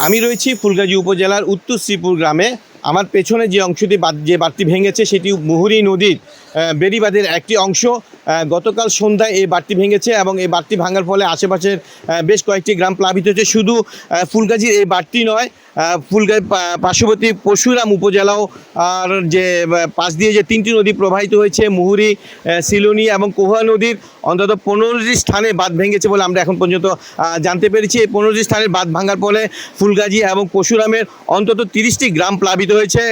আমি রয়েছি ফুলগাজী উপজেলার উত্তর শ্রীপুর গ্রামে। আমার পেছনে যে অংশটি যে বাঁধটি ভেঙেছে সেটি মুহুরী নদীর বেড়িবাঁধের একটি অংশ। গতকাল সন্ধ্যায় এই বাঁধটি ভেঙেছে এবং এই বাঁধটি ভাঙার ফলে আশেপাশের বেশ কয়েকটি গ্রাম প্লাবিত হচ্ছে। শুধু ফুলগাজীর এই বাঁধটি নয়, ফুলগাজী পার্শ্ববর্তী পরশুরাম উপজেলাও আর যে পাশ দিয়ে যে তিনটি নদী প্রবাহিত হয়েছে, মুহুরী, সিলোনি এবং কোহা নদীর অন্তত 15টি স্থানে বাঁধ ভেঙেছে বলে আমরা এখন পর্যন্ত জানতে পেরেছি। এই 15টি স্থানের বাঁধ ভাঙার ফলে ফুলগাজী এবং পরশুরামের অন্তত 30টি গ্রাম প্লাবিত হয়েছে,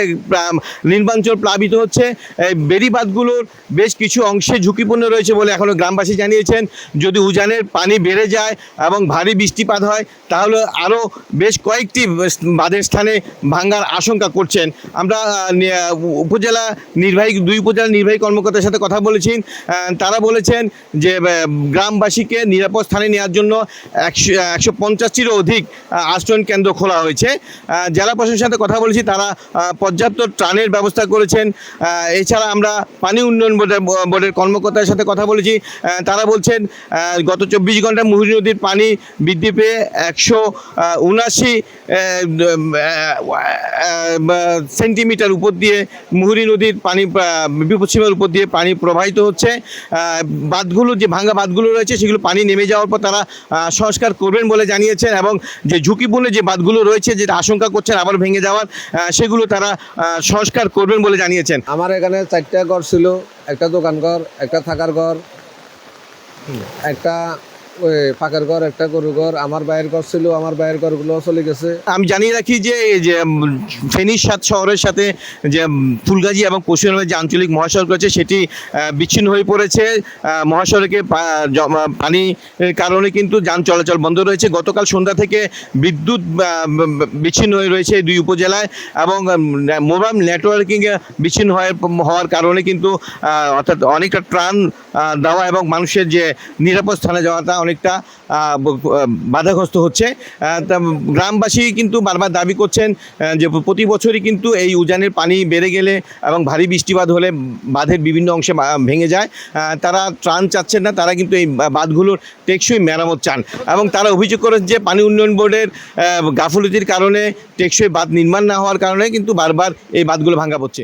নির্বাঞ্চল প্লাবিত হচ্ছে। বেড়িবাঁধগুলোর বেশ কিছু অংশে ঝুঁকিপূর্ণ রয়েছে বলে এখনও গ্রামবাসী জানিয়েছেন। যদি উজানের পানি বেড়ে যায় এবং ভারী বৃষ্টিপাত হয় তাহলে আরও বেশ কয়েকটি বাঁধের স্থানে ভাঙার আশঙ্কা করছেন। আমরা দুই উপজেলা নির্বাহী কর্মকর্তার সাথে কথা বলেছি। তারা বলেছেন যে গ্রামবাসীকে নিরাপদ স্থানে নেওয়ার জন্য 150টিরও অধিক আশ্রয়ণ কেন্দ্র খোলা হয়েছে। জেলা প্রশাসনের সাথে কথা বলেছি, তারা পর্যাপ্ত ত্রাণের ব্যবস্থা করেছেন। এছাড়া আমরা পানি উন্নয়ন বোর্ডের কর্মকর্তার সাথে কথা বলেছি। তারা বলছেন গত 24 ঘন্টায় মুহুরী নদীর পানি বৃদ্ধি পেয়ে 179 সেন্টিমিটার উপর দিয়ে মুহুরী নদীর পানি বিপদসীমার উপর দিয়ে পানি প্রবাহিত হচ্ছে। বাঁধগুলো যে ভাঙা বাঁধগুলো রয়েছে সেগুলো পানি নেমে যাওয়ার পর তারা সংস্কার করবেন বলে জানিয়েছেন এবং যে ঝুঁকিপূর্ণ যে বাঁধগুলো রয়েছে, যেটা আশঙ্কা করছেন আবার ভেঙে যাওয়ার, সেগুলো তারা সংস্কার করবেন বলে জানিয়েছেন। আমার এখানে 4টা ঘর ছিল, একটা দোকান ঘর, একটা থাকার ঘর, একটা ওই ফাঁকার ঘর, একটা গরু ঘর। আমার বাইরের ঘর ছিল, আমার বাইরের ঘরগুলো চলে গেছে। আমি জানিয়ে রাখি যে ফেনীর শহরের সাথে যে ফুলগাজী এবং পরশুরামের যে আঞ্চলিক মহাসড়ক রয়েছে সেটি বিচ্ছিন্ন হয়ে পড়েছে। মহাসড়কে পানির কারণে কিন্তু যান চলাচল বন্ধ রয়েছে। গতকাল সন্ধ্যা থেকে বিদ্যুৎ বিচ্ছিন্ন হয়ে রয়েছে দুই উপজেলায় এবং মোবাইল নেটওয়ার্কিং বিচ্ছিন্ন হওয়ার কারণে কিন্তু অর্থাৎ অনেকটা ত্রাণ দেওয়া এবং মানুষের যে নিরাপদ স্থানে যাওয়াটা অনেকটা বাধাগ্রস্ত হচ্ছে। গ্রামবাসী কিন্তু বারবার দাবি করছেন যে প্রতি বছরই কিন্তু এই উজানের পানি বেড়ে গেলে এবং ভারী বৃষ্টিপাত হলে বাঁধের বিভিন্ন অংশে ভেঙে যায়। তারা ত্রাণ চাচ্ছেন না, তারা কিন্তু এই বাঁধগুলোর টেকসই মেরামত চান এবং তারা অভিযোগ করেন যে পানি উন্নয়ন বোর্ডের গাফিলতির কারণে টেকসই বাঁধ নির্মাণ না হওয়ার কারণে কিন্তু বারবার এই বাঁধগুলো ভাঙা পড়ছে।